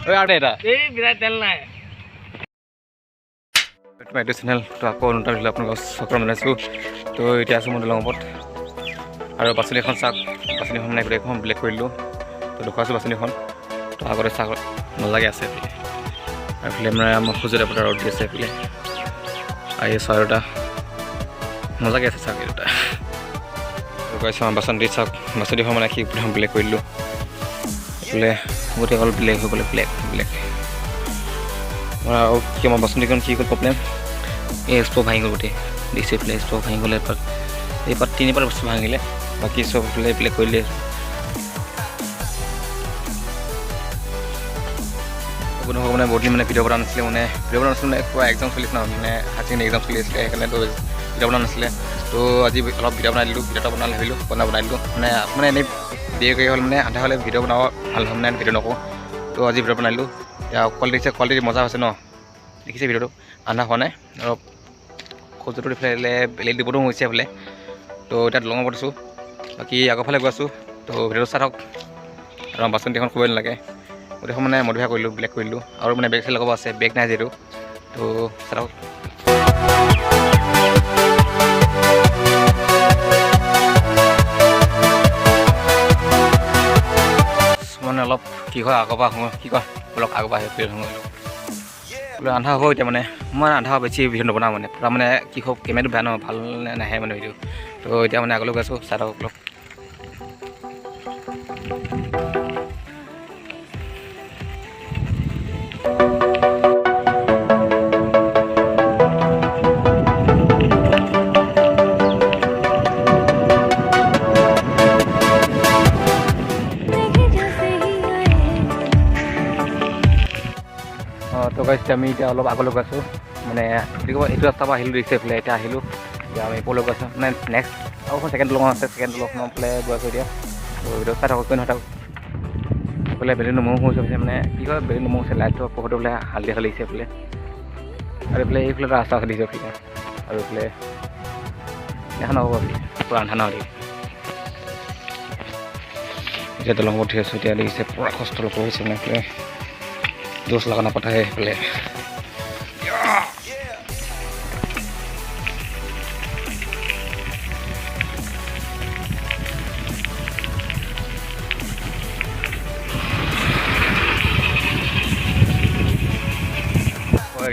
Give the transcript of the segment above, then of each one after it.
ঐ আৰু এটা এই বিৰাট তেল নাই তোমাৰ এইটো চেনেল তো আকৌ নতুন ভিডিঅ' আপোনালোকক স্বাগতম জনাইছোঁ। তো এতিয়া আছোঁ মই দলং ওপৰত আৰু বাছনিখন চাওক, বাছনিখন মানে গোটেইখন ব্লেক কৰি দিলোঁ। তো দেখুৱাইছোঁ বাছনিখন। তো আগতে চাওক নালাগে আছে এইফালে, আৰু এইফালে মানে আমাৰ সূৰ্যদেৱ এটা ৰ'দ দি আছে এইফালে, আৰু এই চৰাই দুটা নালাগে আছে চাওক এই দুটা। তো কৈছোঁ আমাৰ বাচন্তি চাওক, বাচন্তিখন মানে গোটেইখন ব্লেক কৰি দিলোঁ। এইফালে গোটেই অকল ব্লেক হৈ গ'লে, ব্লেক আৰু কি আমাৰ বাচন্তিখন কি হ'ল প্ৰব্লেম, এই স্প' ভাঙি গ'ল গোটেই দিছে এইফালে, স্প' ভাঙি গ'লে এপাত এইপাত তিনিপাত বস্তু ভাঙিলে, বাকী চব এইফালে ব্লেক কৰিলে। কোনো মানে বহুত দিন মানে ভিডিঅ' বনোৱা নাছিলে, মানে পুৰা এক্সাম চলিছে ন, মানে হায়াৰ ছেকেণ্ডেৰী এক্সাম চলি আছিলে, সেইকাৰণেতো ভিডিঅ' বনোৱা নাছিলে। তো আজি অলপ ভিডিঅ' বনাই দিলোঁ, ভিডিঅ'টা বনাই ভাবিলোঁ বনাই দিলোঁ, মানে এনেই দেৰি হ'ল মানে আধা হ'লে ভিডিঅ' বনাব ভাল হয় মানে ভিডিঅ' নকৰোঁ। তো আজি ভিডিঅ' বনাই দিলোঁ। এতিয়া কোৱালিটি মজা হৈছে ন, দেখিছে ভিডিঅ'টো আন্ধা হোৱা নাই, অলপ সূৰ্যটো এইফালে বেলি দিবতো হৈছে এইফালে। তো এতিয়া দলঙৰ ওপৰত আছোঁ, বাকী আগৰফালে গৈ আছোঁ। তো ভিডিঅ'টো চাই থাকক, আৰু আমাৰ বাচন্তিখন ক'বই নালাগে, গোটেইখন মানে মডিফাই কৰিলোঁ, ব্লেক কৰিলোঁ, আৰু মানে বেগ চাই লগাব আছে, বেগ নাই যিহেতু। তো চাই থাকক। মানে অলপ কি হয় আগৰ পৰা আহোঁ, কি কয় অলপ আগৰ পৰা আহি বোলে আন্ধা হ'ব এতিয়া, মানে মই আন্ধা বেছি ভিডিঅ' নবনাওঁ মানে, পূৰা মানে কি হওক কেমেৰাটো বেয়া ন, ভাল নাহে মানে ভিডিঅ'। তো এতিয়া মানে আগলৈ গৈ আছোঁ, চাই থাকক অলপ। তো গাইছ আমি এতিয়া অলপ আগলৈ গৈ আছোঁ, মানে এইটো ৰাস্তাৰ পৰা আহিলোঁ দিছে এইফালে, এতিয়া আহিলোঁ, এতিয়া আমি ওপৰলৈ গৈ আছোঁ, মানে নেক্সট আৰু এখন ছেকেণ্ড দলং আছে, ছেকেণ্ড দলংখনৰ ফালে গৈ আছোঁ এতিয়া। তো ভিডিঅ' চাই থাকক, নহয় থাকক। এইফালে বেলি নমৌ হৈছে মানে কি হয়, বেলি নমৌ হৈছে, লাইটটো পোহৰটো বোলে হালধীয়া লাগিছে এইফালে, আৰু এইফালে এটা ৰাস্তা দিছে এইফালে, আৰু এইফালে দেখা নহ'ব বুলি পূৰা আন্ধা নহয়। এতিয়া দলং উঠি আছোঁ, এতিয়া দেখিছে পূৰা কষ্ট অলপ হৈছে মানে এইফালে জোচ লগা নপঠায় সেইফালে।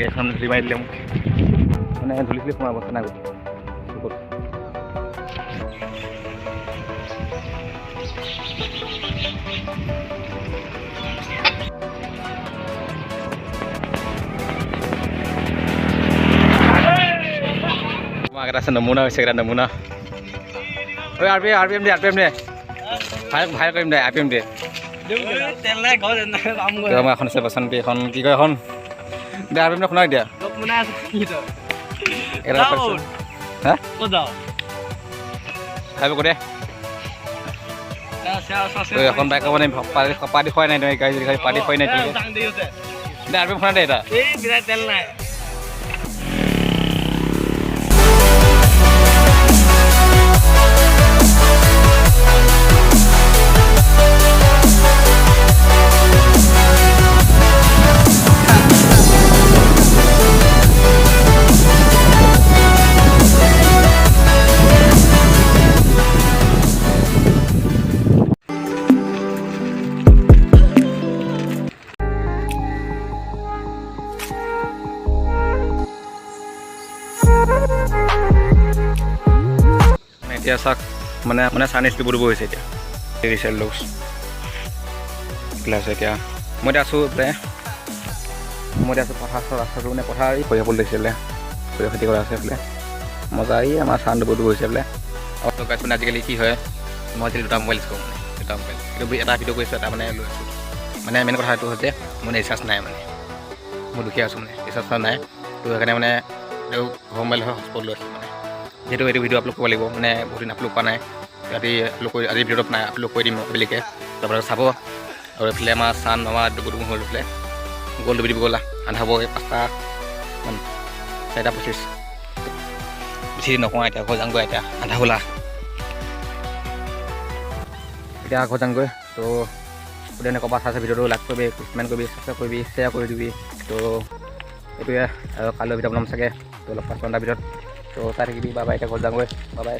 এখন ধূলি মাৰি দিলে মোক, মানে ধূলি সোমাই অৱস্থা নাই গোটেই। এটা আছে নমুনা হৈছে, এটা নমুনা। ঐ আৰ পি এম দে, ভাল কৰিম দে, আৰ পি এম দে। আমাৰ এখন আছে বাচন্তি, এখন কি কয় এখন দে, আৰ পি এম শুনাই দিয়া। হা ভাবিব কৈ দে, এখন বাইক মানে পাৰ্টি খোৱাই নাই, তুমি গাড়ী যদি পাৰ্টি খোৱাই নাই দে, আৰ পি এম শুনাই দে এটা। তেল নাই এতিয়া চাওক, মানে চাইনিজ ডিব্ৰুগড় হৈছে এতিয়া ৰিচেল লুকছ আছে। এতিয়া মই এতিয়া আছোঁ পথাৰ ৰাস্তাটো, মানে পথাৰ এই সৰিয়হ ফুল দেখিছিলে, সৰিয়হ খেতি কৰা আছে এইফালে মজা। এই আমাৰ চান ডিব্ৰুগড় গৈছে বোলে। আৰু গাইছ মানে আজিকালি কি হয়, মই আজিকালি দুটা মোবাইল ইউজ কৰোঁ, মানে দুটা মোবাইল, কিন্তু এটা ভিডিঅ' কৰিছোঁ, এটা মানে লৈ আছোঁ। মানে মেইন কথা এইটো হৈছে মোৰ ৰিচাৰ্জ নাই, মানে মই দুখীয়া আছোঁ, মানে ৰিচাৰ্জ নাই। তো সেইকাৰণে মানে ঘৰ মোবাইল হয় হটস্পট লৈ আছোঁ, মানে যিহেতু এইটো ভিডিঅ' আপলোড কৰিব লাগিব, মানে বহুত দিন আপলোড কৰা নাই, ৰাতি আপলোড কৰি আজি ভিডিঅ'ত নাই আপলোড কৰি দিম আবেলিকে, তাৰপৰা চাব। আৰু এইফালে আমাৰ চান আমাৰ ডুবুডুবু হ'ল, এইফালে গ'ল ডুবি দিব গ'লা, আন্ধা হ'ব এই 5টামান 4:25 বেছি নকওঁ এতিয়া, ঘৰ যামগৈ এতিয়া, আন্ধা হ'লা এতিয়া ঘৰ যামগৈ। তো গোটেই ক'ৰবাত চাইছে ভিডিঅ'টো লাইক কৰিবি, কমেণ্ট কৰিবি, ছাবস্ক্ৰাইব কৰিবি, শ্বেয়াৰ কৰি দিবি। তো এইটোৱে আৰু কাইলৈ ভিডিঅ' বনাম চাগে, তো অলপ 5 ঘণ্টাৰ ভিতৰত। তো চাই থাকিবি। বাই বাই, এতিয়া ঘৰত যাওঁগৈ। Bye bye.